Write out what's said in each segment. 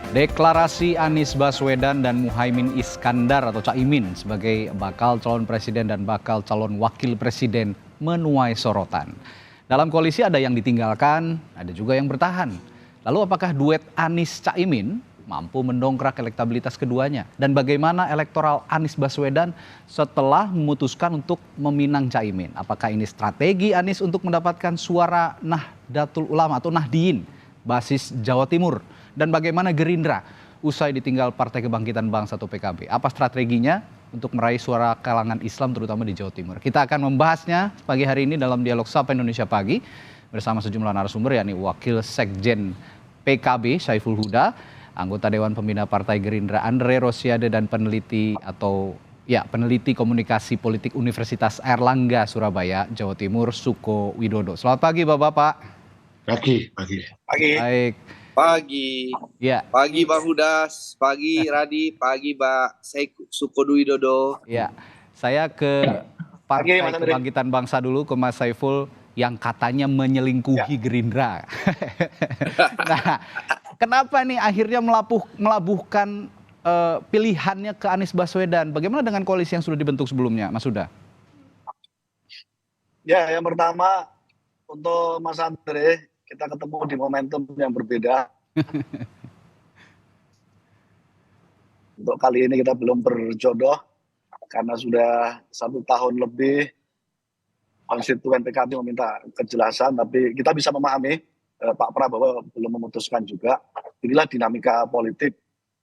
Deklarasi Anies Baswedan dan Muhaimin Iskandar atau Caimin sebagai bakal calon presiden dan bakal calon wakil presiden menuai sorotan. Dalam koalisi ada yang ditinggalkan, ada juga yang bertahan. Lalu apakah duet Anies Caimin mampu mendongkrak elektabilitas keduanya? Dan bagaimana elektoral Anies Baswedan setelah memutuskan untuk meminang Caimin? Apakah ini strategi Anies untuk mendapatkan suara Nahdlatul Ulama atau Nahdiyin, basis Jawa Timur? Dan bagaimana Gerindra usai ditinggal Partai Kebangkitan Bangsa atau PKB? Apa strateginya untuk meraih suara kalangan Islam terutama di Jawa Timur? Kita akan membahasnya pagi hari ini dalam dialog Sapa Indonesia Pagi bersama sejumlah narasumber, yakni Wakil Sekjen PKB Saiful Huda, anggota Dewan Pembina Partai Gerindra Andre Rosiade, dan peneliti komunikasi politik Universitas Airlangga Surabaya Jawa Timur Suko Widodo. Selamat pagi Bapak-bapak. Pagi. Baik. Pagi. Ya. Pagi Bang Hudas, pagi Radi, pagi Mbak Suko Widodo. Ya, saya ke Partai Mas Andre. Kebangkitan Bangsa dulu, ke Mas Saiful yang katanya menyelingkuhi Gerindra. Nah, kenapa nih akhirnya melabuhkan pilihannya ke Anies Baswedan? Bagaimana dengan koalisi yang sudah dibentuk sebelumnya, Mas Huda? Ya, yang pertama untuk Mas Andre, kita ketemu di momentum yang berbeda. Untuk kali ini kita belum berjodoh karena sudah 1 tahun lebih konstituen PKB meminta kejelasan, tapi kita bisa memahami Pak Prabowo belum memutuskan juga. Inilah dinamika politik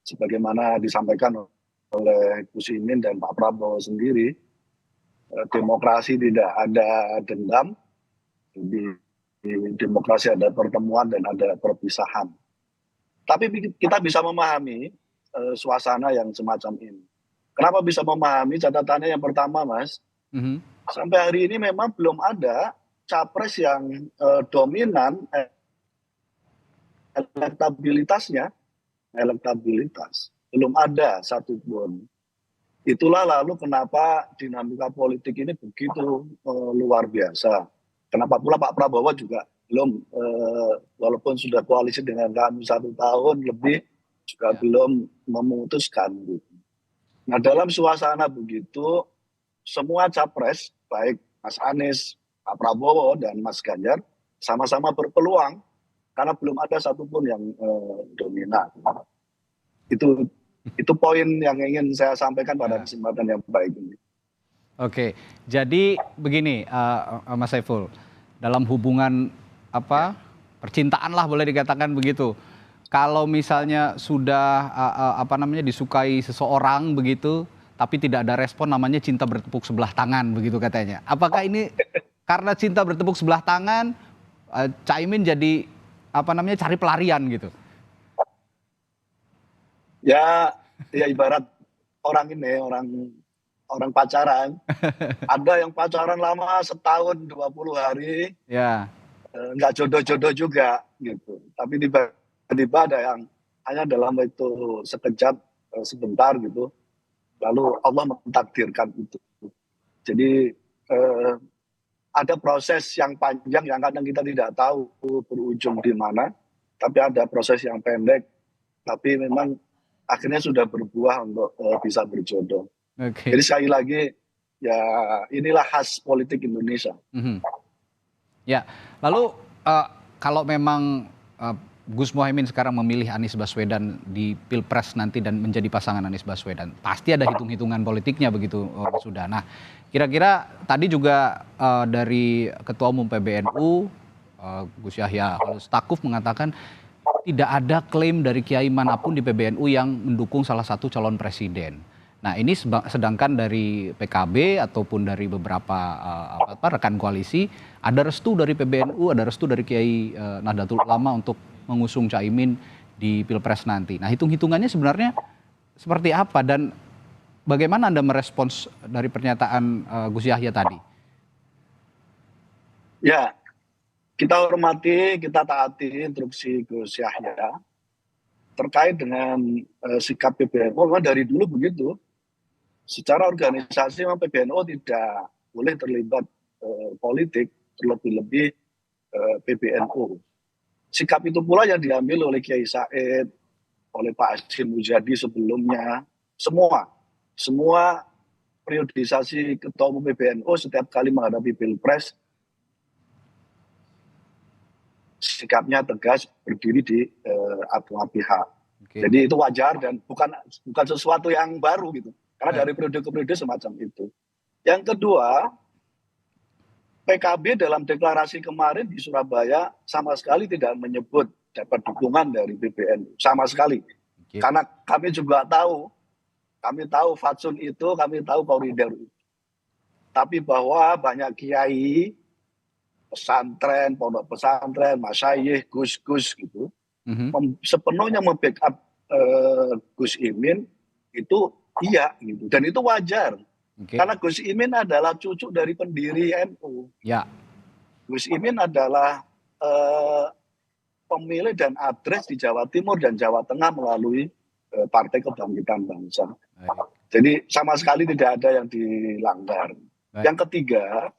sebagaimana disampaikan oleh Gus Imin dan Pak Prabowo sendiri. Demokrasi tidak ada dendam, di demokrasi ada pertemuan dan ada perpisahan. Tapi kita bisa memahami suasana yang semacam ini. Kenapa bisa memahami? Catatannya yang pertama, Mas, sampai hari ini memang belum ada capres yang dominan elektabilitas belum ada satupun. Itulah lalu kenapa dinamika politik ini begitu luar biasa. Kenapa pula Pak Prabowo juga belum, walaupun sudah koalisi dengan kami 1 tahun lebih, juga belum memutuskan. Gitu. Nah, dalam suasana begitu, semua capres, baik Mas Anies, Pak Prabowo, dan Mas Ganjar, sama-sama berpeluang karena belum ada satupun yang dominan. Itu poin yang ingin saya sampaikan pada kesempatan yang baik ini. Oke, jadi begini Mas Saiful, dalam hubungan percintaan lah boleh dikatakan begitu. Kalau misalnya sudah disukai seseorang begitu, tapi tidak ada respon, namanya cinta bertepuk sebelah tangan begitu katanya. Apakah ini karena cinta bertepuk sebelah tangan, Caimin jadi cari pelarian gitu? Ya ibarat orang pacaran. Ada yang pacaran lama setahun 20 hari. Ya. Nggak jodoh-jodoh juga gitu. Tapi tiba-tiba ada yang hanya dalam itu sekejap, sebentar gitu. Lalu Allah mentakdirkan itu. Jadi ada proses yang panjang yang kadang kita tidak tahu berujung di mana. Tapi ada proses yang pendek. Tapi memang akhirnya sudah berbuah untuk bisa berjodoh. Okay. Jadi sekali lagi, ya inilah khas politik Indonesia. Ya, lalu kalau memang Gus Muhaimin sekarang memilih Anies Baswedan di Pilpres nanti dan menjadi pasangan Anies Baswedan, pasti ada hitung-hitungan politiknya begitu, sudah. Nah, kira-kira tadi juga dari Ketua Umum PBNU, Gus Yahya Stakuf mengatakan tidak ada klaim dari kiai manapun di PBNU yang mendukung salah satu calon presiden. Nah, ini sedangkan dari PKB ataupun dari beberapa rekan koalisi ada restu dari PBNU, ada restu dari Kiai Nahdlatul Ulama untuk mengusung Caimin di Pilpres nanti. Nah, hitung-hitungannya sebenarnya seperti apa dan bagaimana Anda merespons dari pernyataan Gus Yahya tadi? Ya, kita hormati, kita taati instruksi Gus Yahya terkait dengan sikap PBNU. Memang dari dulu begitu. Secara organisasi memang PBNU tidak boleh terlibat politik, terlebih-lebih PBNU. Sikap itu pula yang diambil oleh Kiai Said, oleh Pak Hasyim Muzadi sebelumnya, semua periodisasi Ketua Umum PBNU setiap kali menghadapi Pilpres sikapnya tegas, berdiri di atas pihak. Jadi itu wajar dan bukan sesuatu yang baru gitu. Karena dari periode ke periode semacam itu. Yang kedua, PKB dalam deklarasi kemarin di Surabaya sama sekali tidak menyebut dapat dukungan dari PBNU sama sekali. Karena kami juga tahu, fatsun itu, kami tahu koridor itu. Tapi bahwa banyak kiai, pesantren, pondok pesantren, masyayikh, gus-gus gitu, sepenuhnya membackup Gus Imin itu iya gitu, dan itu wajar. Karena Gus Imin adalah cucu dari pendiri NU. Ya. Gus Imin adalah pemilih dan adres di Jawa Timur dan Jawa Tengah melalui Partai Kebangkitan Bangsa. Jadi sama sekali tidak ada yang dilanggar. Yang ketiga,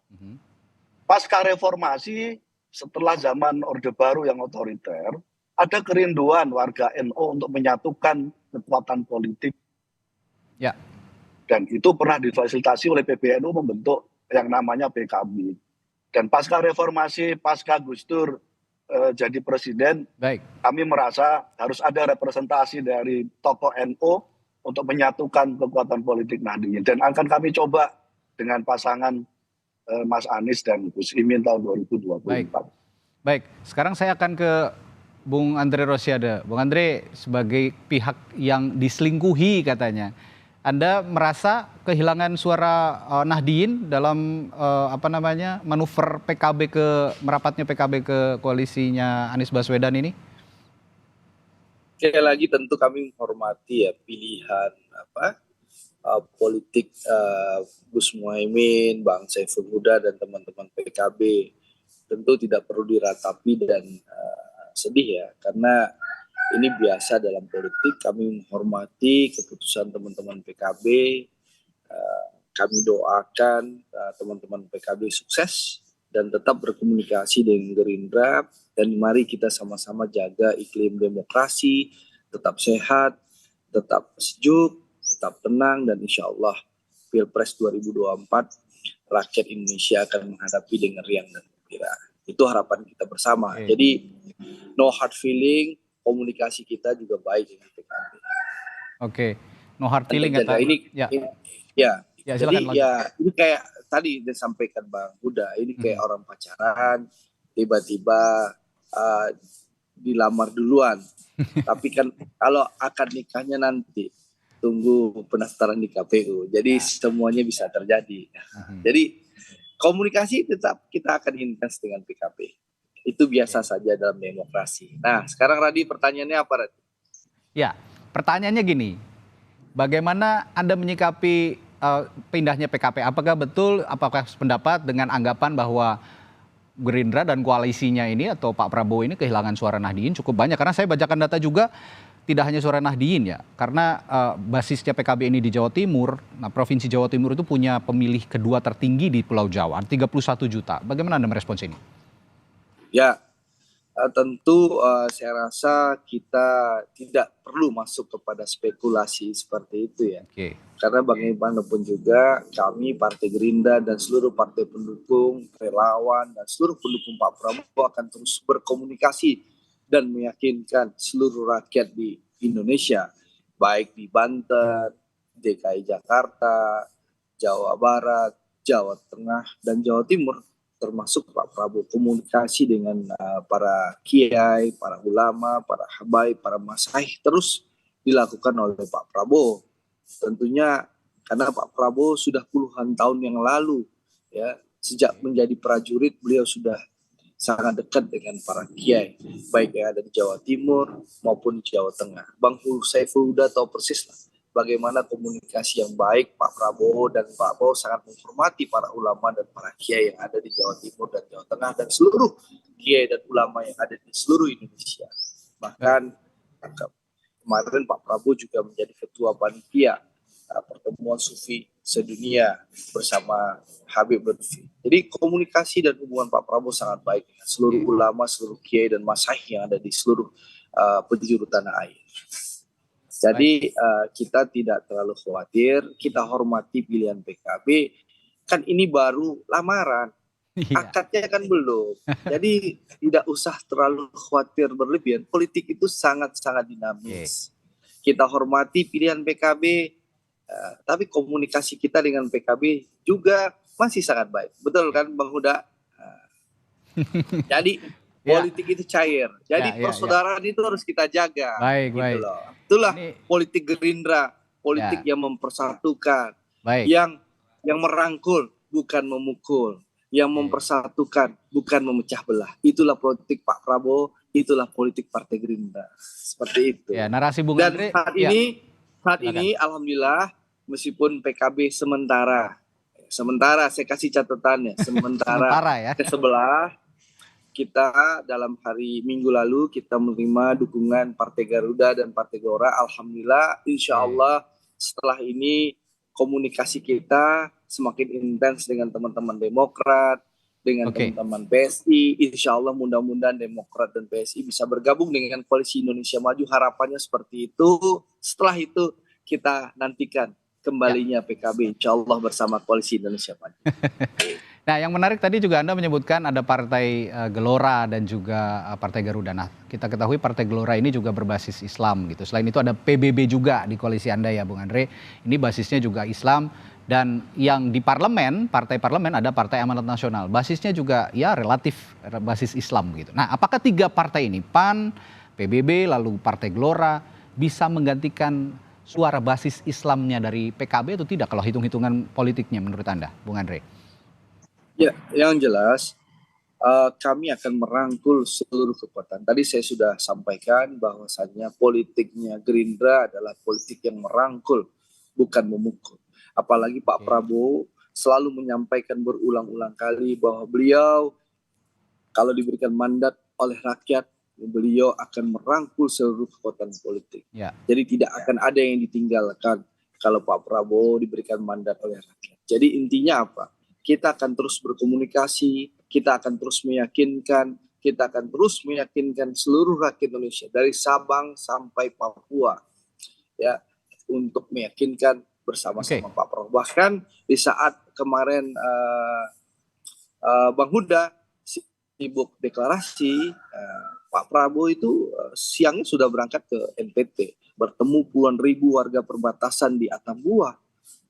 pasca reformasi setelah zaman Orde Baru yang otoriter, ada kerinduan warga NU untuk menyatukan kekuatan politik. Ya. Dan itu pernah difasilitasi oleh PBNU membentuk yang namanya PKB. Dan pasca reformasi, pasca Gus Dur jadi presiden, kami merasa harus ada representasi dari tokoh NU untuk menyatukan kekuatan politik Nahdliyin. Dan akan kami coba dengan pasangan Mas Anies dan Gus Imin tahun 2024. Baik, sekarang saya akan ke Bung Andre Rosiade. Bung Andre, sebagai pihak yang diselingkuhi katanya, Anda merasa kehilangan suara Nahdliyin dalam manuver PKB merapatnya PKB ke koalisinya Anies Baswedan ini? Sekali lagi tentu kami menghormati ya pilihan politik Gus Muhaimin, Bang Saiful Huda dan teman-teman PKB. Tentu tidak perlu diratapi dan sedih ya, karena ini biasa dalam politik. Kami menghormati keputusan teman-teman PKB. Kami doakan teman-teman PKB sukses dan tetap berkomunikasi dengan Gerindra. Dan mari kita sama-sama jaga iklim demokrasi, tetap sehat, tetap sejuk, tetap tenang, dan insya Allah Pilpres 2024 rakyat Indonesia akan menghadapi dengan riang dan gembira. Itu harapan kita bersama. Jadi no hard feeling, komunikasi kita juga baik dengan PKB. No hard feeling kata ini. Jadi ini kayak tadi disampaikan Bang Huda, ini kayak orang pacaran tiba-tiba dilamar duluan. Tapi kan kalau akad nikahnya nanti tunggu pendaftaran di KPU. Jadi semuanya bisa terjadi. Jadi komunikasi tetap kita akan intens dengan PKB. Itu biasa saja dalam demokrasi. Nah, sekarang Radi, pertanyaannya apa, Radi? Ya, pertanyaannya gini. Bagaimana Anda menyikapi pindahnya PKP? Apakah sependapat dengan anggapan bahwa Gerindra dan koalisinya ini atau Pak Prabowo ini kehilangan suara Nahdliyin cukup banyak? Karena saya bacakan data juga, tidak hanya suara Nahdliyin ya, karena basisnya PKB ini di Jawa Timur. Nah, Provinsi Jawa Timur itu punya pemilih kedua tertinggi di Pulau Jawa, 31 juta. Bagaimana Anda merespons ini? Ya, tentu saya rasa kita tidak perlu masuk kepada spekulasi seperti itu ya. Karena bagaimanapun juga kami Partai Gerindra dan seluruh partai pendukung, relawan, dan seluruh pendukung Pak Prabowo akan terus berkomunikasi dan meyakinkan seluruh rakyat di Indonesia, baik di Banten, DKI Jakarta, Jawa Barat, Jawa Tengah, dan Jawa Timur, termasuk Pak Prabowo. Komunikasi dengan para kiai, para ulama, para habaib, para masyayikh terus dilakukan oleh Pak Prabowo. Tentunya karena Pak Prabowo sudah puluhan tahun yang lalu, ya, sejak menjadi prajurit beliau sudah sangat dekat dengan para kiai, baik yang ada di Jawa Timur maupun di Jawa Tengah. Bang Saiful Huda tahu persis lah bagaimana komunikasi yang baik Pak Prabowo, dan Pak Prabowo sangat menghormati para ulama dan para kiai yang ada di Jawa Timur dan Jawa Tengah dan seluruh kiai dan ulama yang ada di seluruh Indonesia. Bahkan kemarin Pak Prabowo juga menjadi ketua panitia pertemuan Sufi sedunia bersama Habib Lutfi. Jadi komunikasi dan hubungan Pak Prabowo sangat baik dengan seluruh ulama, seluruh kiai dan masyayikh yang ada di seluruh penjuru tanah air. Jadi kita tidak terlalu khawatir, kita hormati pilihan PKB. Kan ini baru lamaran, akadnya kan belum. Jadi tidak usah terlalu khawatir berlebihan. Politik itu sangat-sangat dinamis. Kita hormati pilihan PKB, tapi komunikasi kita dengan PKB juga masih sangat baik. Betul kan Bang Huda? Jadi politik itu cair. Jadi persaudaraan itu harus kita jaga. Baik, gitu baik. Loh. Itulah Ini politik Gerindra, politik yang mempersatukan, baik. yang merangkul bukan memukul, yang mempersatukan bukan memecah belah. Itulah politik Pak Prabowo, itulah politik Partai Gerindra. Seperti itu. Ya, narasi Bung Andre. Dan saat ini alhamdulillah meskipun PKB sementara saya kasih catatannya sementara ya. ke sebelah, kita dalam hari Minggu lalu kita menerima dukungan Partai Garuda dan Partai Gelora. Alhamdulillah, insya Allah setelah ini komunikasi kita semakin intens dengan teman-teman Demokrat, dengan teman-teman PSI. Insya Allah mudah-mudahan Demokrat dan PSI bisa bergabung dengan Koalisi Indonesia Maju. Harapannya seperti itu. Setelah itu kita nantikan kembalinya PKB, insya Allah bersama Koalisi Indonesia Maju. Nah, yang menarik tadi juga Anda menyebutkan ada Partai Gelora dan juga Partai Garuda. Nah, kita ketahui Partai Gelora ini juga berbasis Islam gitu. Selain itu ada PBB juga di koalisi Anda ya, Bung Andre. Ini basisnya juga Islam, dan yang di parlemen, partai parlemen ada Partai Amanat Nasional. Basisnya juga ya relatif basis Islam gitu. Nah, apakah tiga partai ini, PAN, PBB, lalu Partai Gelora, bisa menggantikan suara basis Islamnya dari PKB atau tidak kalau hitung-hitungan politiknya menurut Anda, Bung Andre? Ya, yang jelas kami akan merangkul seluruh kekuatan. Tadi saya sudah sampaikan bahwasannya politiknya Gerindra adalah politik yang merangkul, bukan memukul. Apalagi Pak Prabowo selalu menyampaikan berulang-ulang kali bahwa beliau kalau diberikan mandat oleh rakyat, beliau akan merangkul seluruh kekuatan politik. Jadi tidak akan ada yang ditinggalkan kalau Pak Prabowo diberikan mandat oleh rakyat. Jadi intinya apa? Kita akan terus berkomunikasi, kita akan terus meyakinkan seluruh rakyat Indonesia dari Sabang sampai Papua, ya, untuk meyakinkan bersama-sama Pak Prabowo. Bahkan di saat kemarin Bang Huda sibuk deklarasi, Pak Prabowo itu siangnya sudah berangkat ke NTT, bertemu puluhan ribu warga perbatasan di Atambua.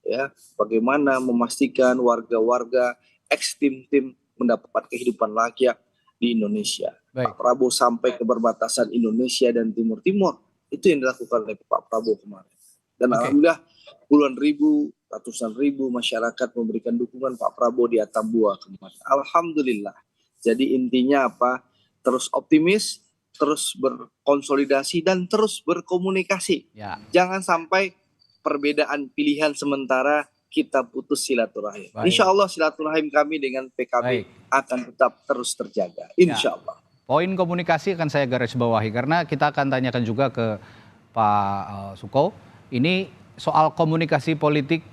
Ya, bagaimana memastikan warga-warga ex-tim-tim mendapat kehidupan layak di Indonesia. Pak Prabowo sampai ke perbatasan Indonesia dan Timur Timur. Itu yang dilakukan oleh Pak Prabowo kemarin. Dan alhamdulillah puluhan ribu, ratusan ribu masyarakat memberikan dukungan Pak Prabowo di Atambua kemarin. Alhamdulillah. Jadi intinya apa? Terus optimis, terus berkonsolidasi, dan terus berkomunikasi. Jangan sampai perbedaan pilihan sementara kita putus silaturahim. Insya Allah silaturahim kami dengan PKB akan tetap terus terjaga. Insya Allah. Poin komunikasi akan saya garis bawahi karena kita akan tanyakan juga ke Pak Suko. Ini soal komunikasi politik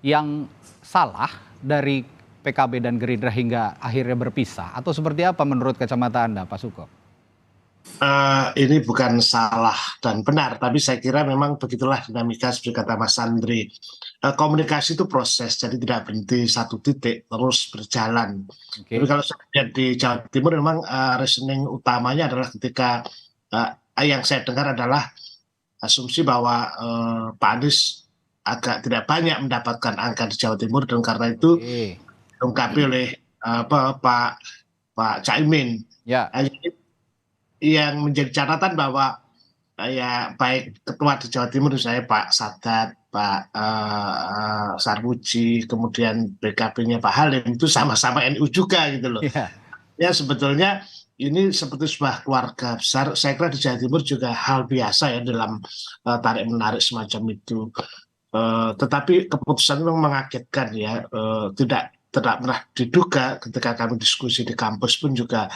yang salah dari PKB dan Gerindra hingga akhirnya berpisah, atau seperti apa menurut kacamata Anda, Pak Suko? Ini bukan salah dan benar, tapi saya kira memang begitulah dinamika seperti kata Mas Andre. Komunikasi itu proses, jadi tidak berhenti satu titik, terus berjalan. Tapi kalau saya lihat di Jawa Timur memang reasoning utamanya adalah ketika yang saya dengar adalah asumsi bahwa Pak Anies agak tidak banyak mendapatkan angka di Jawa Timur, dan karena itu diungkapi oleh Pak Caimin. Yang menjadi catatan bahwa ya baik ketua di Jawa Timur saya Pak Sadat, Pak Sarmuji, kemudian BKB-nya Pak Halim itu sama-sama NU juga gitu loh. Ya sebetulnya ini seperti sebuah keluarga besar. Saya kira di Jawa Timur juga hal biasa ya dalam tarik menarik semacam itu. Tetapi keputusan memang mengagetkan ya, tidak pernah diduga ketika kami diskusi di kampus pun juga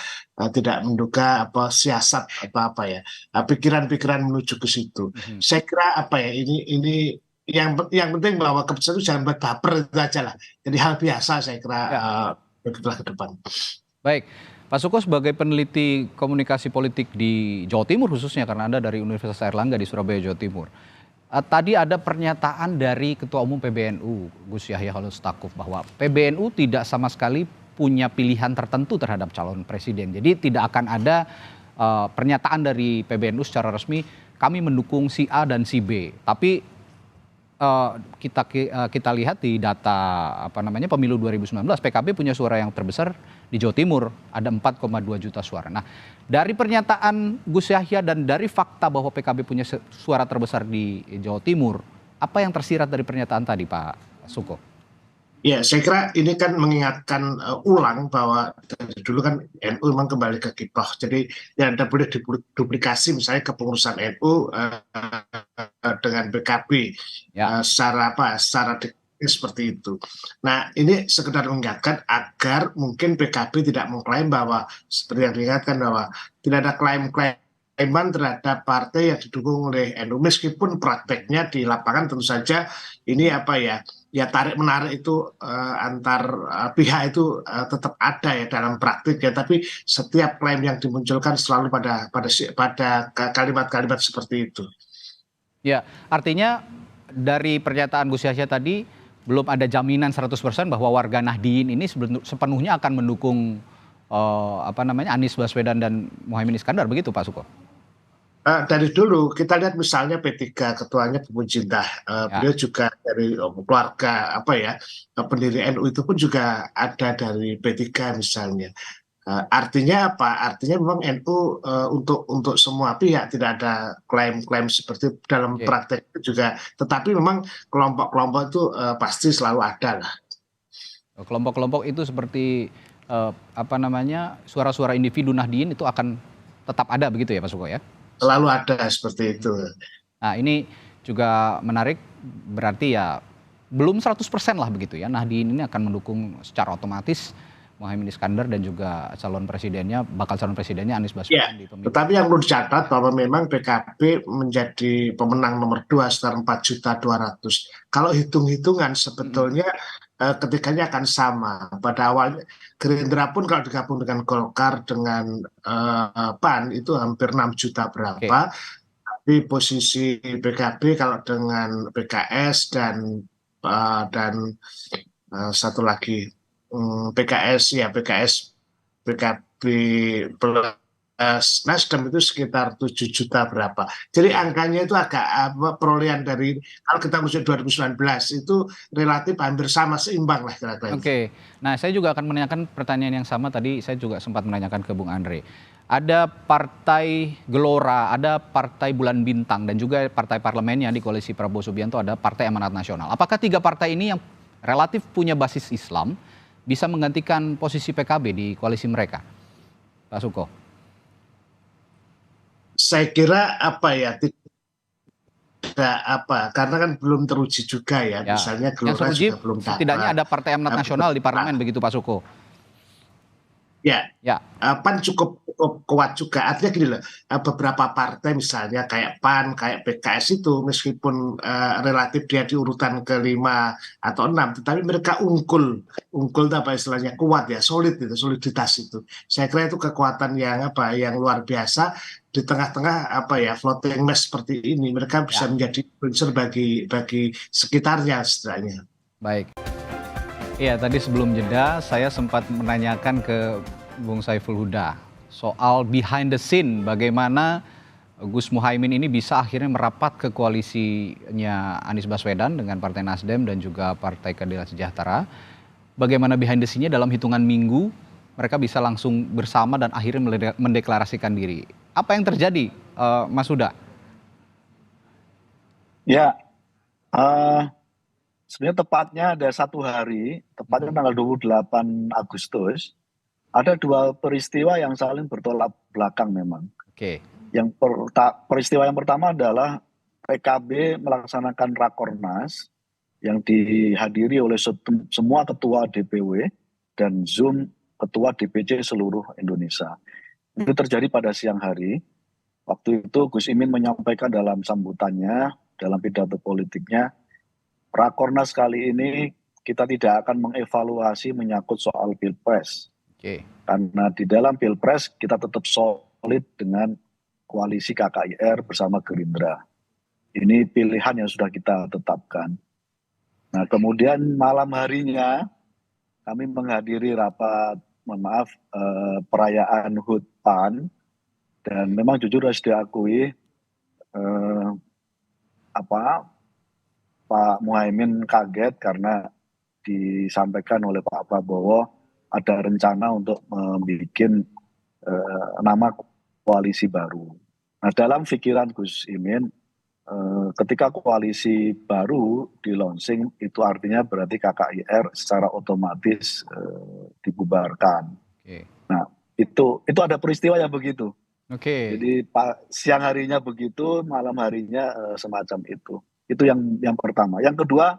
tidak menduga siasat apa ya, pikiran-pikiran menuju ke situ. Saya kira ini yang penting bahwa keputusan itu jangan buat baper, itu aja lah. Jadi hal biasa saya kira begitulah ke depan. Baik, Pak Suko sebagai peneliti komunikasi politik di Jawa Timur khususnya karena Anda dari Universitas Airlangga di Surabaya, Jawa Timur. Tadi ada pernyataan dari Ketua Umum PBNU, Gus Yahya Holil Stakuf, bahwa PBNU tidak sama sekali punya pilihan tertentu terhadap calon presiden. Jadi tidak akan ada pernyataan dari PBNU secara resmi, kami mendukung si A dan si B. Tapi kita lihat di data pemilu 2019, PKB punya suara yang terbesar di Jawa Timur, ada 4,2 juta suara. Nah, dari pernyataan Gus Yahya dan dari fakta bahwa PKB punya suara terbesar di Jawa Timur, apa yang tersirat dari pernyataan tadi, Pak Suko? Ya, saya kira ini kan mengingatkan ulang bahwa dari dulu kan NU memang kembali ke kiprah. Jadi ya tidak boleh duplikasi misalnya kepengurusan NU dengan PKB secara seperti itu. Nah, ini sekedar mengingatkan agar mungkin PKB tidak mengklaim bahwa seperti yang diingatkan bahwa tidak ada klaiman terhadap partai yang didukung oleh NU, meskipun prakteknya di lapangan tentu saja ini ya tarik menarik itu antar pihak itu tetap ada ya dalam praktik ya, tapi setiap klaim yang dimunculkan selalu pada kalimat-kalimat seperti itu. Ya, artinya dari pernyataan Gus Yahya tadi belum ada jaminan 100% bahwa warga Nahdien ini sepenuhnya akan mendukung Anies Baswedan dan Muhaimin Iskandar, begitu Pak Suko? Dari dulu kita lihat misalnya P3 ketuanya Bu Cinta, beliau juga dari keluarga pendiri NU itu pun juga ada dari P3 misalnya. Artinya apa? Artinya memang NU untuk semua pihak, tidak ada klaim-klaim seperti dalam praktek itu juga. Tetapi memang kelompok-kelompok itu pasti selalu ada lah. Kelompok-kelompok itu seperti suara-suara individu Nahdien itu akan tetap ada begitu ya Pak Suko ya? Selalu ada seperti itu. Nah, ini juga menarik, berarti ya belum 100% lah begitu ya. Nahdien ini akan mendukung secara otomatis Muhaimin Iskandar dan juga bakal calon presidennya Anies Baswedan di pemilu. Tetapi yang perlu dicatat bahwa memang PKB menjadi pemenang nomor 2 sekitar 4.200.000. Kalau hitung-hitungan sebetulnya ketiganya akan sama. Pada awalnya Gerindra pun kalau digabung dengan Golkar dengan PAN itu hampir 6 juta berapa. Tapi posisi PKB kalau dengan PKS dan satu lagi PKB plus Nasdem itu sekitar 7 juta berapa. Jadi angkanya itu agak perolehan dari kalau kita musim 2019 itu relatif hampir sama, seimbang lah kira-kira. Oke. Nah, saya juga akan menanyakan pertanyaan yang sama tadi, saya juga sempat menanyakan ke Bung Andre. Ada Partai Gelora, ada Partai Bulan Bintang dan juga partai parlemennya di koalisi Prabowo Subianto, ada Partai Amanat Nasional. Apakah 3 partai ini yang relatif punya basis Islam bisa menggantikan posisi PKB di koalisi mereka, Pak Suko? Saya kira karena kan belum teruji juga ya. Misalnya Gelora juga belum dapat. Setidaknya ada Partai Amanat Nasional di parlemen begitu Pak Suko. Ya. PAN cukup kuat juga. Artinya gini loh, beberapa partai misalnya kayak PAN, kayak PKS itu meskipun relatif dia di urutan ke-5 atau 6, tetapi mereka unggul itu istilahnya, kuat ya, solid itu, soliditas itu. Saya kira itu kekuatan yang luar biasa di tengah-tengah floating mass seperti ini. Mereka bisa menjadi influencer bagi sekitarnya istilahnya. Baik. Iya, tadi sebelum jeda saya sempat menanyakan ke Bung Saiful Huda soal behind the scene, bagaimana Gus Muhaimin ini bisa akhirnya merapat ke koalisinya Anies Baswedan dengan Partai Nasdem dan juga Partai Keadilan Sejahtera. Bagaimana behind the scene-nya dalam hitungan minggu mereka bisa langsung bersama dan akhirnya mendeklarasikan diri. Apa yang terjadi, Mas Huda? Ya, sebenarnya tepatnya ada 1 hari, tepatnya tanggal 28 Agustus, ada 2 peristiwa yang saling bertolak belakang memang. Oke. Peristiwa yang pertama adalah PKB melaksanakan Rakornas yang dihadiri oleh semua ketua DPW dan Zoom ketua DPC seluruh Indonesia. Itu terjadi pada siang hari. Waktu itu Gus Imin menyampaikan dalam sambutannya, dalam pidato politiknya, Rakornas kali ini kita tidak akan mengevaluasi menyangkut soal Pilpres. Karena di dalam Pilpres kita tetap solid dengan koalisi KKIR bersama Gerindra. Ini pilihan yang sudah kita tetapkan. Nah, kemudian malam harinya kami menghadiri rapat, perayaan HUT PAN, dan memang jujur harus diakui Pak Muhaimin kaget karena disampaikan oleh Pak Prabowo ada rencana untuk membuat nama koalisi baru. Nah, dalam pikiran Gus Imin, ketika koalisi baru di launching itu artinya berarti KKIR secara otomatis dibubarkan. Nah, itu ada peristiwa yang begitu. Jadi siang harinya begitu, malam harinya semacam itu. Itu yang pertama. Yang kedua,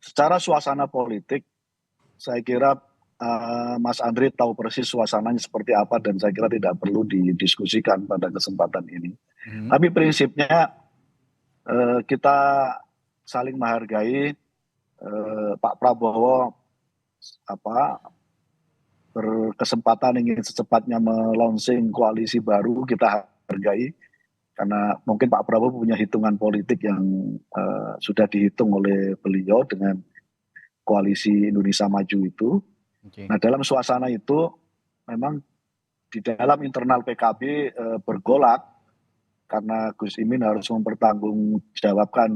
secara suasana politik, saya kira Mas Andri tahu persis suasananya seperti apa dan saya kira tidak perlu didiskusikan pada kesempatan ini. Tapi prinsipnya kita saling menghargai. Pak Prabowo berkesempatan ingin secepatnya melaunching koalisi baru, kita hargai karena mungkin Pak Prabowo punya hitungan politik yang sudah dihitung oleh beliau dengan koalisi Indonesia Maju itu. Nah, dalam suasana itu memang di dalam internal PKB bergolak karena Gus Imin harus mempertanggungjawabkan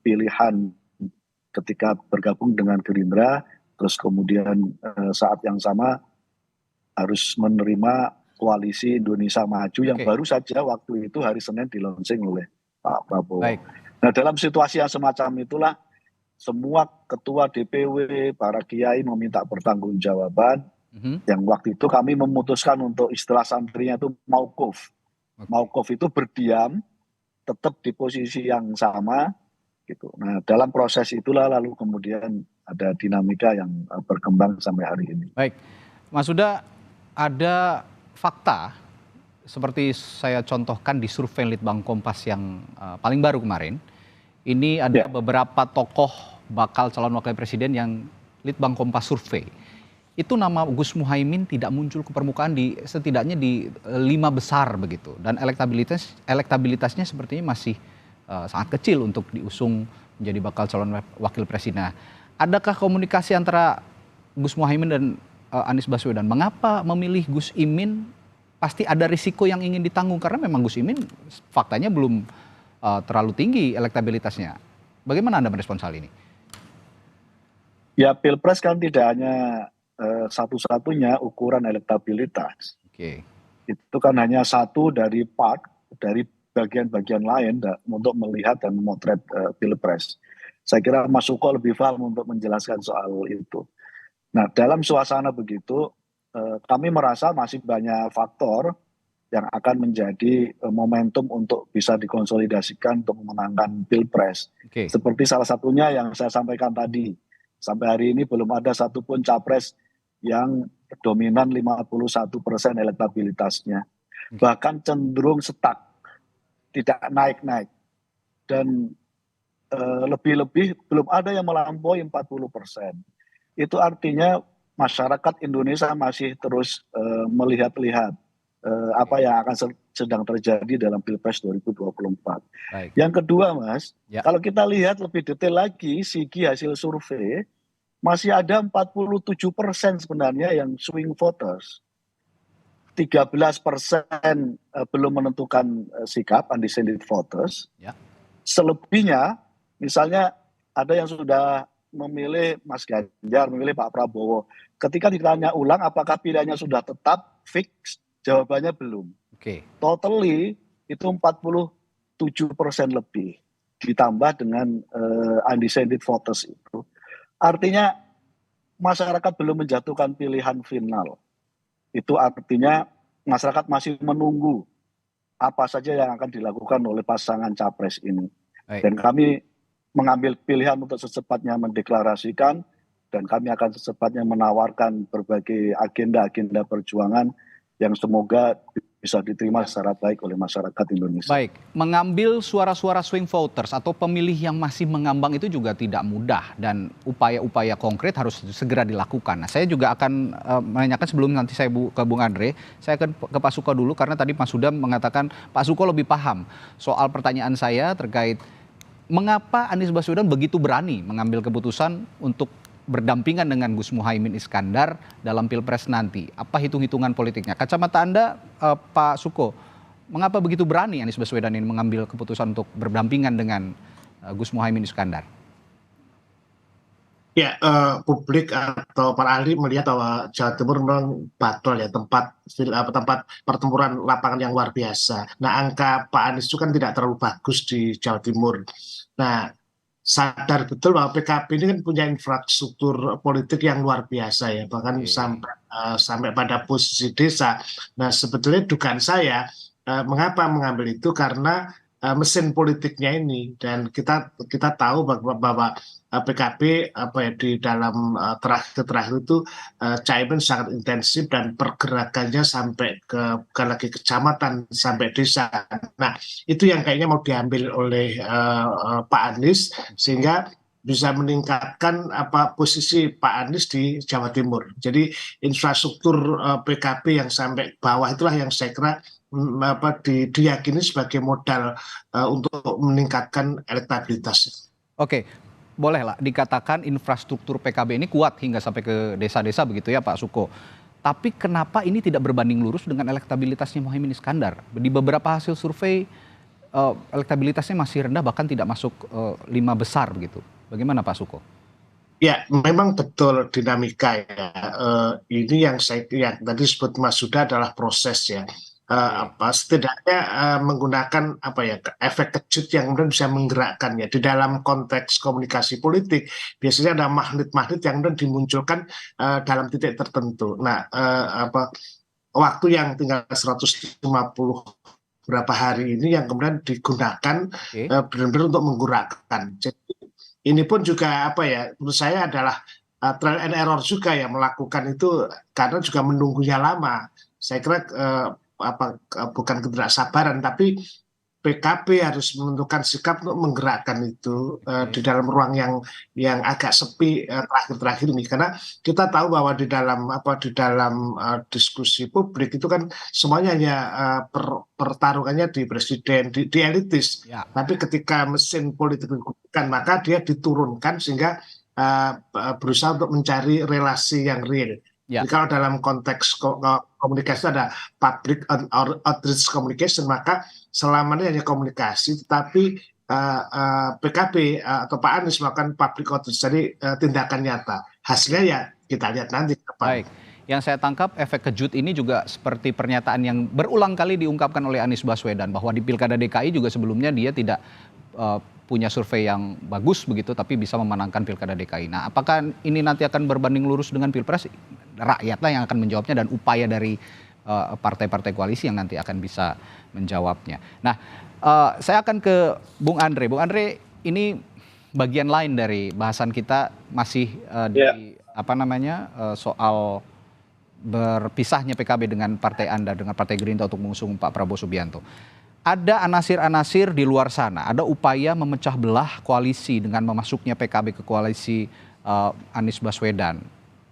pilihan ketika bergabung dengan Gerindra, terus kemudian saat yang sama harus menerima koalisi Indonesia Maju yang baru saja waktu itu hari Senin dilaunching oleh Pak Prabowo. Nah, dalam situasi yang semacam itulah semua ketua DPW, para kiai meminta pertanggungjawaban. Yang waktu itu kami memutuskan untuk istilah santrinya itu mauquf. Mauquf itu berdiam, tetap di posisi yang sama, gitu. Nah, dalam proses itulah lalu kemudian ada dinamika yang berkembang sampai hari ini. Baik, Mas Huda, ada fakta seperti saya contohkan di survei Litbang Kompas yang paling baru kemarin. Ini ada beberapa tokoh bakal calon wakil presiden yang Litbang Kompas survei. Itu nama Gus Muhaimin tidak muncul ke permukaan setidaknya di 5 besar begitu. Dan elektabilitasnya sepertinya masih sangat kecil untuk diusung menjadi bakal calon wakil presiden. Nah, adakah komunikasi antara Gus Muhaimin dan Anies Baswedan? Mengapa memilih Gus Imin? Pasti ada risiko yang ingin ditanggung karena memang Gus Imin faktanya belum terlalu tinggi elektabilitasnya. Bagaimana Anda merespons hal ini? Ya, Pilpres kan tidak hanya satu-satunya ukuran elektabilitas. Itu kan hanya satu dari bagian-bagian lain untuk melihat dan memotret Pilpres. Saya kira Mas Suko lebih paham untuk menjelaskan soal itu. Nah, dalam suasana begitu, kami merasa masih banyak faktor yang akan menjadi momentum untuk bisa dikonsolidasikan untuk memenangkan Pilpres. Seperti salah satunya yang saya sampaikan tadi, sampai hari ini belum ada satupun capres yang dominan 51% elektabilitasnya. Bahkan cenderung stuck, tidak naik-naik. Dan lebih-lebih belum ada yang melampaui 40%. Itu artinya masyarakat Indonesia masih terus melihat-lihat apa yang akan sedang terjadi dalam Pilpres 2024. Yang kedua, Mas, kalau kita lihat lebih detail lagi, segi hasil survei, masih ada 47% sebenarnya yang swing voters. 13% belum menentukan sikap, undecided voters. Selebihnya, misalnya ada yang sudah memilih Mas Ganjar, memilih Pak Prabowo. Ketika ditanya ulang apakah pilihannya sudah tetap, fix, jawabannya belum. Totally itu 47% lebih. Ditambah dengan undecided voters itu. Artinya masyarakat belum menjatuhkan pilihan final. Itu artinya masyarakat masih menunggu apa saja yang akan dilakukan oleh pasangan capres ini. Dan kami mengambil pilihan untuk secepatnya mendeklarasikan dan kami akan secepatnya menawarkan berbagai agenda-agenda perjuangan yang semoga bisa diterima secara baik oleh masyarakat Indonesia. Baik, mengambil suara-suara swing voters atau pemilih yang masih mengambang itu juga tidak mudah dan upaya-upaya konkret harus segera dilakukan. Nah, saya juga akan menanyakan sebelum nanti saya ke Bung Andre, saya akan ke Pak Suko dulu karena tadi Mas Huda mengatakan Pak Suko lebih paham soal pertanyaan saya terkait mengapa Anies Baswedan begitu berani mengambil keputusan untuk berdampingan dengan Gus Muhaimin Iskandar dalam Pilpres nanti. Apa hitung-hitungan politiknya? Kacamata Anda, Pak Suko, mengapa begitu berani Anies Baswedan ini mengambil keputusan untuk berdampingan dengan Gus Muhaimin Iskandar? Ya, publik atau para ahli melihat bahwa Jawa Timur memang battle ya, tempat pertempuran lapangan yang luar biasa. Nah, angka Pak Anies itu kan tidak terlalu bagus di Jawa Timur. Nah, sadar betul bahwa PKB ini kan punya infrastruktur politik yang luar biasa ya, bahkan sampai pada posisi desa. Nah, sebetulnya dugaan saya mengapa mengambil itu karena mesin politiknya ini, dan kita tahu bahwa PKB di dalam terakhir itu Caimin sangat intensif dan pergerakannya sampai bukan lagi kecamatan sampai desa. Nah, itu yang kayaknya mau diambil oleh Pak Anies sehingga bisa meningkatkan posisi Pak Anies di Jawa Timur. Jadi infrastruktur PKB yang sampai bawah itulah yang saya kira diyakini sebagai modal untuk meningkatkan elektabilitas. Oke, bolehlah dikatakan infrastruktur PKB ini kuat hingga sampai ke desa-desa begitu ya Pak Suko. Tapi kenapa ini tidak berbanding lurus dengan elektabilitasnya Muhaimin Iskandar? Di beberapa hasil survei elektabilitasnya masih rendah, bahkan tidak masuk 5 besar begitu. Bagaimana Pak Suko? Ya, memang betul dinamika ya. Ini yang tadi disebut Mas Huda adalah proses ya. Setidaknya menggunakan efek kejut yang kemudian bisa menggerakkan ya di dalam konteks komunikasi politik. Biasanya ada magnet-magnet yang kemudian dimunculkan dalam titik tertentu. Nah, waktu yang tinggal 150 berapa hari ini yang kemudian digunakan benar-benar untuk menggerakkan. Jadi ini pun juga menurut saya adalah trial and error juga ya melakukan itu, karena juga menunggunya lama. Saya kira bukan ketidaksabaran, tapi PKB harus menentukan sikap untuk menggerakkan itu di dalam ruang yang agak sepi terakhir-terakhir ini, karena kita tahu bahwa di dalam diskusi publik itu kan semuanya hanya pertarungannya di presiden, di elitis. Ya. Tapi ketika mesin politik digunakan, maka dia diturunkan sehingga berusaha untuk mencari relasi yang real. Ya. Jadi kalau dalam konteks komunikasi ada public outreach communication, maka selama ini hanya komunikasi, tetapi PKB atau Pak Anies melakukan public outreach, jadi tindakan nyata. Hasilnya ya kita lihat nanti. Baik, yang saya tangkap efek kejut ini juga seperti pernyataan yang berulang kali diungkapkan oleh Anies Baswedan, bahwa di Pilkada DKI juga sebelumnya dia tidak punya survei yang bagus begitu, tapi bisa memenangkan Pilkada DKI. Nah, apakah ini nanti akan berbanding lurus dengan Pilpres? Rakyatlah yang akan menjawabnya, dan upaya dari partai-partai koalisi yang nanti akan bisa menjawabnya. Nah, saya akan ke Bung Andre. Bung Andre, ini bagian lain dari bahasan kita masih soal berpisahnya PKB dengan partai Anda, dengan Partai Gerindra untuk mengusung Pak Prabowo Subianto. Ada anasir-anasir di luar sana, ada upaya memecah belah koalisi dengan memasuknya PKB ke koalisi Anies Baswedan.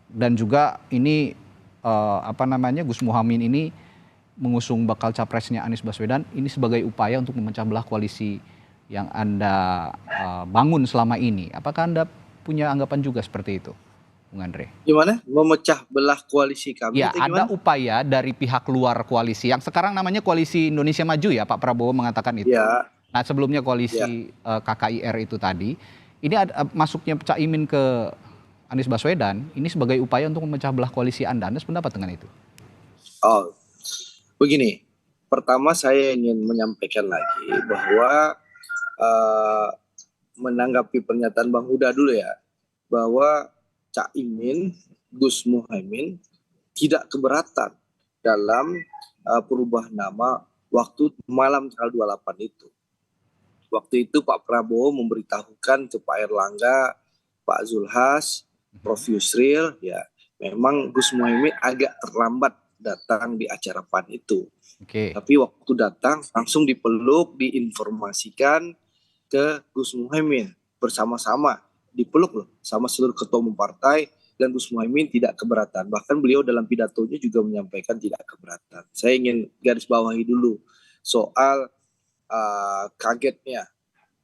Dan juga ini Gus Muhaimin ini mengusung bakal capresnya Anies Baswedan, ini sebagai upaya untuk memecah belah koalisi yang Anda bangun selama ini. Apakah Anda punya anggapan juga seperti itu, Bung Andre? Gimana? Memecah belah koalisi kami? Ya, ada upaya dari pihak luar koalisi yang sekarang namanya Koalisi Indonesia Maju ya, Pak Prabowo mengatakan itu. Ya. Nah, sebelumnya koalisi KKIR itu tadi, ini masuknya Caimin ke Anies Baswedan, ini sebagai upaya untuk memecah belah koalisi Anda. Anda sependapat dengan itu? Oh, begini. Pertama saya ingin menyampaikan lagi bahwa menanggapi pernyataan Bang Huda dulu ya, bahwa Caimin, Gus Muhaimin tidak keberatan dalam perubahan nama waktu malam tanggal 28 itu. Waktu itu Pak Prabowo memberitahukan ke Pak Erlangga, Pak Zulhas, Prof. Yusril, ya memang Gus Muhaimin agak terlambat datang di acara PAN itu. Oke. Tapi waktu datang langsung dipeluk, diinformasikan ke Gus Muhaimin bersama-sama, dipeluk loh sama seluruh ketua umum partai, dan Gus Muhaimin tidak keberatan. Bahkan beliau dalam pidatonya juga menyampaikan tidak keberatan. Saya ingin garis bawahi dulu soal kagetnya.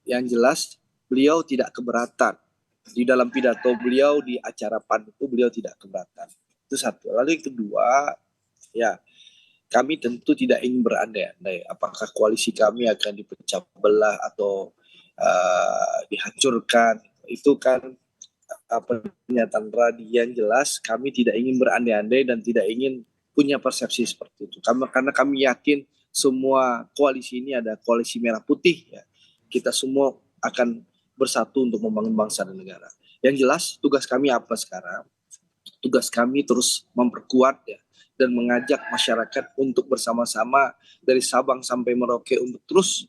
Yang jelas beliau tidak keberatan. Di dalam pidato beliau di acara PAN itu beliau tidak keberatan. Itu satu. Lalu yang kedua, ya kami tentu tidak ingin berandai-andai apakah koalisi kami akan dipecah belah atau dihancurkan. Itu kan pernyataan radian jelas. Kami tidak ingin berandai-andai dan tidak ingin punya persepsi seperti itu. Karena kami yakin semua koalisi ini ada koalisi merah putih. Ya. Kita semua akan bersatu untuk membangun bangsa dan negara. Yang jelas tugas kami apa sekarang? Tugas kami terus memperkuat ya, dan mengajak masyarakat untuk bersama-sama dari Sabang sampai Merauke untuk terus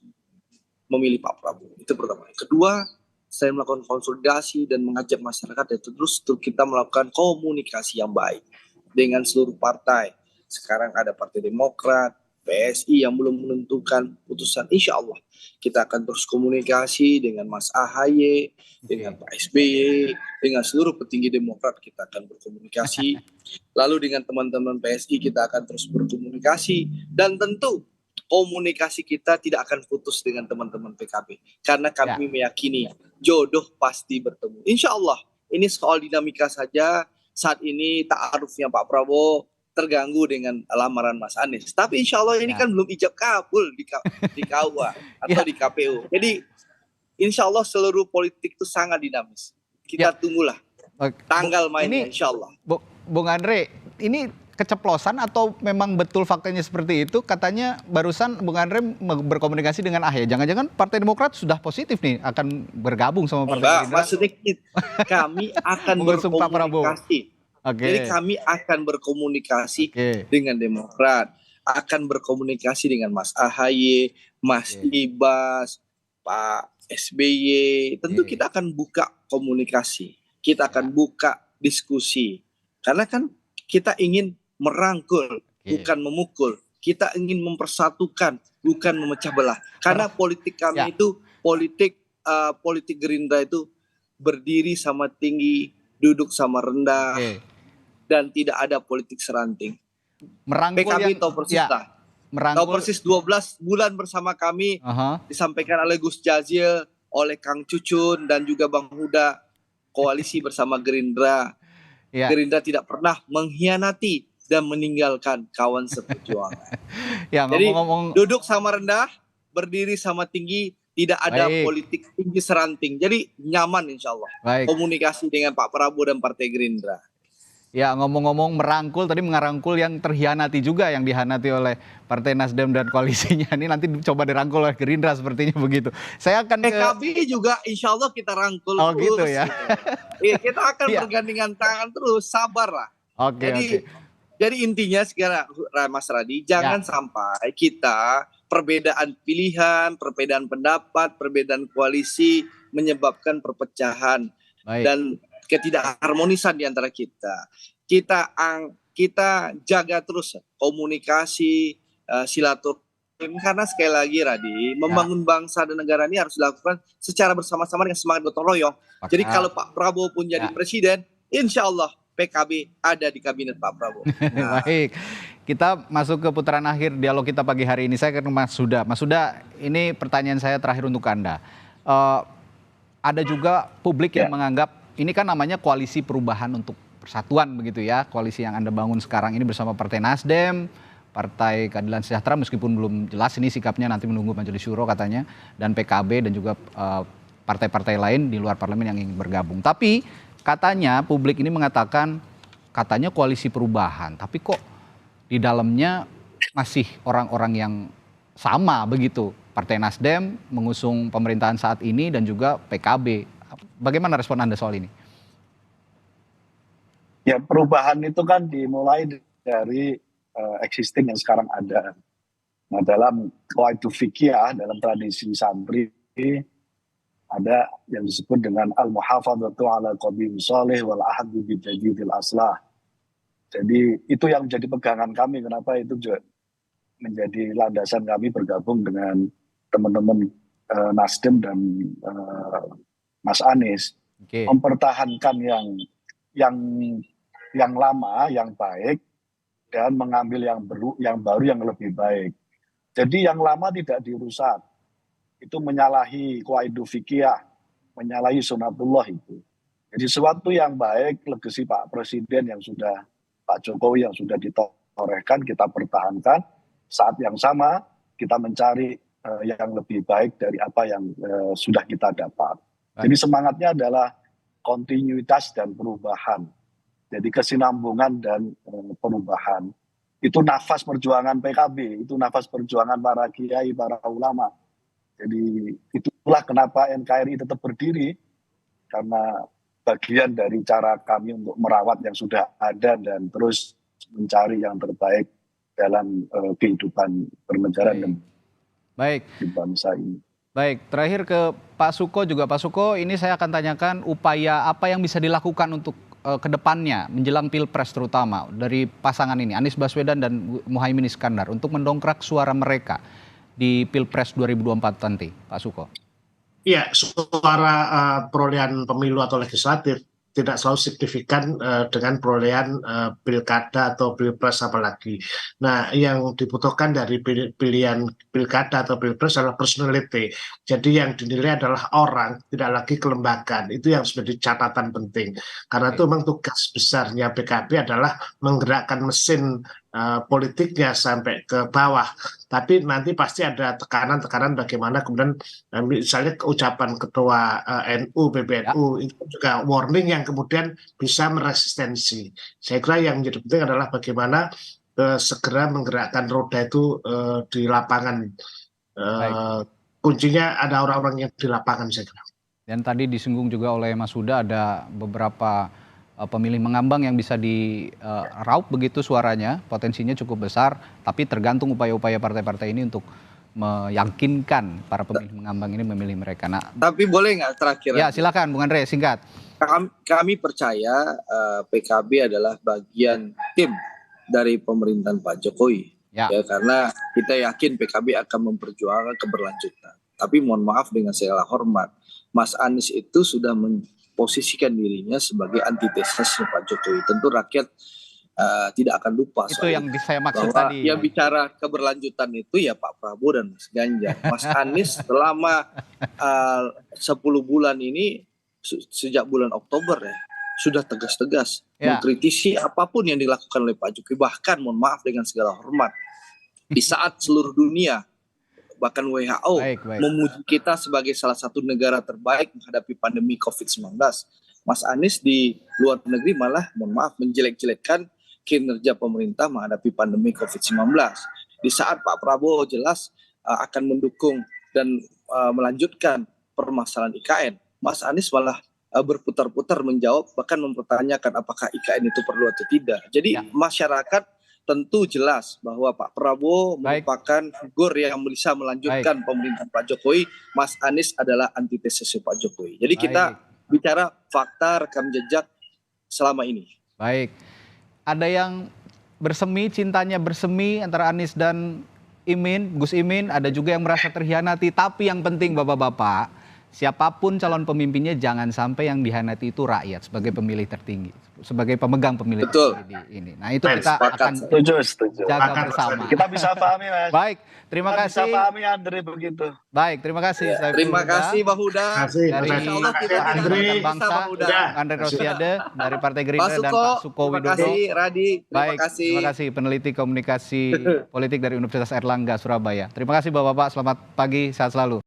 memilih Pak Prabowo. Itu pertama. Kedua, saya melakukan konsolidasi dan mengajak masyarakat dan terus kita melakukan komunikasi yang baik dengan seluruh partai. Sekarang ada Partai Demokrat, PSI yang belum menentukan putusan. Insya Allah kita akan terus komunikasi dengan Mas AHY, dengan Pak SBY, dengan seluruh petinggi Demokrat kita akan berkomunikasi. Lalu dengan teman-teman PSI kita akan terus berkomunikasi. Dan tentu komunikasi kita tidak akan putus dengan teman-teman PKB. Karena kami meyakini jodoh pasti bertemu. Insya Allah ini soal dinamika saja. Saat ini ta'arufnya Pak Prabowo terganggu dengan lamaran Mas Anies. Tapi insya Allah ini kan belum ijab kabul di KUA atau di KPU. Jadi insya Allah seluruh politik itu sangat dinamis. Kita tunggulah tanggal mainnya insya Allah. Bung Andre, ini keceplosan atau memang betul faktanya seperti itu? Katanya barusan Bung Andre berkomunikasi dengan AHY. Jangan-jangan Partai Demokrat sudah positif nih akan bergabung sama Partai Gerindra? Maksudnya kami akan berkomunikasi. Jadi kami akan berkomunikasi dengan Demokrat, akan berkomunikasi dengan Mas AHY, Mas Ibas, Pak SBY. Tentu kita akan buka komunikasi, kita akan buka diskusi. Karena kan kita ingin merangkul, bukan memukul. Kita ingin mempersatukan, bukan memecah belah. Karena politik kami itu, politik Gerindra itu berdiri sama tinggi, duduk sama rendah. Dan tidak ada politik seranting. Merangkul PKB tahu persis lah. Tahu persis 12 bulan bersama kami disampaikan oleh Gus Jazil, oleh Kang Cucun dan juga Bang Huda, koalisi bersama Gerindra. Gerindra tidak pernah mengkhianati dan meninggalkan kawan seperjuangan. Jadi duduk sama rendah, berdiri sama tinggi, tidak ada politik tinggi seranting. Jadi nyaman insya Allah komunikasi dengan Pak Prabowo dan Partai Gerindra. Ya, ngomong-ngomong merangkul, tadi mengarangkul yang terhianati juga, yang dihianati oleh Partai Nasdem dan koalisinya. Ini nanti coba dirangkul oleh Gerindra sepertinya begitu. Saya akan PKB juga insya Allah kita rangkul terus. Gitu ya? Kita akan bergandengan tangan terus, sabarlah. Jadi intinya sekarang Mas Radi, jangan sampai kita perbedaan pilihan, perbedaan pendapat, perbedaan koalisi menyebabkan perpecahan dan ketidakharmonisan di antara kita. Kita jaga terus komunikasi, silaturahim, karena sekali lagi Radi, membangun bangsa dan negara ini harus dilakukan secara bersama-sama dengan semangat gotong royong. Jadi kalau Pak Prabowo pun jadi presiden, insya Allah PKB ada di kabinet Pak Prabowo. Baik, kita masuk ke putaran akhir dialog kita pagi hari ini. Saya ke Mas Huda. Mas Huda, ini pertanyaan saya terakhir untuk Anda. Ada juga publik yang menganggap ini kan namanya koalisi perubahan untuk persatuan begitu ya. Koalisi yang Anda bangun sekarang ini bersama Partai Nasdem, Partai Keadilan Sejahtera meskipun belum jelas ini sikapnya, nanti menunggu Majelis Syuro katanya, dan PKB dan juga partai-partai lain di luar parlemen yang ingin bergabung. Tapi katanya publik ini mengatakan katanya koalisi perubahan, tapi kok di dalamnya masih orang-orang yang sama begitu. Partai Nasdem mengusung pemerintahan saat ini dan juga PKB. Bagaimana respon Anda soal ini? Ya, perubahan itu kan dimulai dari existing yang sekarang ada. Nah, dalam qawaidul fikih, dalam tradisi santri ada yang disebut dengan al-muhafadzatu ala qadim shalih wal ahdu bi jadidil aslah. Jadi itu yang menjadi pegangan kami, kenapa itu juga menjadi landasan kami bergabung dengan teman-teman Nasdem dan Mas Anies. Mempertahankan yang lama, yang baik, dan mengambil yang baru yang lebih baik. Jadi yang lama tidak dirusak. Itu menyalahi qaidu fikih, menyalahi sunatullah itu. Jadi sesuatu yang baik, legasi Pak Presiden yang sudah, Pak Jokowi yang sudah ditorehkan, kita pertahankan. Saat yang sama, kita mencari yang lebih baik dari apa yang sudah kita dapat. Jadi semangatnya adalah kontinuitas dan perubahan. Jadi kesinambungan dan perubahan. Itu nafas perjuangan PKB, itu nafas perjuangan para kiai, para ulama. Jadi itulah kenapa NKRI tetap berdiri, karena bagian dari cara kami untuk merawat yang sudah ada dan terus mencari yang terbaik dalam kehidupan bernegara dan di bangsa ini. Baik, terakhir ke Pak Suko juga. Pak Suko, ini saya akan tanyakan upaya apa yang bisa dilakukan untuk ke depannya menjelang Pilpres terutama dari pasangan ini, Anies Baswedan dan Muhaimin Iskandar, untuk mendongkrak suara mereka di Pilpres 2024 nanti, Pak Suko. Iya, suara perolehan pemilu atau legislatif tidak selalu signifikan dengan perolehan pilkada atau pilpres apalagi. Nah, yang dibutuhkan dari pilihan pilkada atau pilpres adalah personality. Jadi yang dinilai adalah orang, tidak lagi kelembagaan. Itu yang menjadi catatan penting. Karena itu memang tugas besarnya PKB adalah menggerakkan mesin politiknya sampai ke bawah. Tapi nanti pasti ada tekanan-tekanan bagaimana kemudian misalnya ucapan ketua NU, PBNU itu juga warning yang kemudian bisa meresistensi. Saya kira yang menjadi penting adalah bagaimana segera menggerakkan roda itu di lapangan. Kuncinya ada orang-orang yang di lapangan, saya kira. Dan tadi disinggung juga oleh Mas Huda, ada beberapa pemilih mengambang yang bisa diraup begitu suaranya, potensinya cukup besar, tapi tergantung upaya-upaya partai-partai ini untuk meyakinkan para pemilih mengambang ini memilih mereka. Nah, tapi boleh nggak terakhir? Ya, silakan Bung Andre, singkat. Kami percaya PKB adalah bagian tim dari pemerintahan Pak Jokowi. Ya, karena kita yakin PKB akan memperjuangkan keberlanjutan. Tapi mohon maaf dengan segala hormat, Mas Anies itu sudah posisikan dirinya sebagai antitesisnya Pak Jokowi. Tentu rakyat tidak akan lupa itu yang saya maksud bahwa tadi. Yang bicara keberlanjutan itu ya Pak Prabowo dan Mas Ganjar. Mas Anies selama 10 bulan ini sejak bulan Oktober ya sudah tegas-tegas mengkritisi apapun yang dilakukan oleh Pak Jokowi. Bahkan mohon maaf dengan segala hormat, di saat seluruh dunia bahkan WHO memuji kita sebagai salah satu negara terbaik menghadapi pandemi COVID-19. Mas Anies di luar negeri malah, mohon maaf, menjelek-jelekkan kinerja pemerintah menghadapi pandemi COVID-19. Di saat Pak Prabowo jelas akan mendukung dan melanjutkan permasalahan IKN, Mas Anies malah berputar-putar menjawab, bahkan mempertanyakan apakah IKN itu perlu atau tidak. Jadi masyarakat tentu jelas bahwa Pak Prabowo merupakan figur yang bisa melanjutkan pemerintahan Pak Jokowi. Mas Anies adalah antitesis Pak Jokowi. Jadi kita bicara fakta rekam jejak selama ini. Baik. Ada yang bersemi, cintanya bersemi antara Anies dan Gus Imin. Ada juga yang merasa terhianati. Tapi yang penting Bapak-bapak, siapapun calon pemimpinnya jangan sampai yang dihianati itu rakyat sebagai pemilih tertinggi, sebagai pemegang pemilih tertinggi ini. Nah, itu kita akan jaga bersama. Kita bisa pahami, Mas. Baik, terima kasih. Bisa pahami Andre begitu. Baik, terima kasih. Terima kasih Pak Huda. Dari Bangsa, Andre Rosiade dari Partai Gerindra dan Pak Suko Widodo. Terima kasih Radi. Terima kasih peneliti komunikasi politik dari Universitas Airlangga Surabaya. Terima kasih Bapak-bapak, selamat pagi, sehat selalu.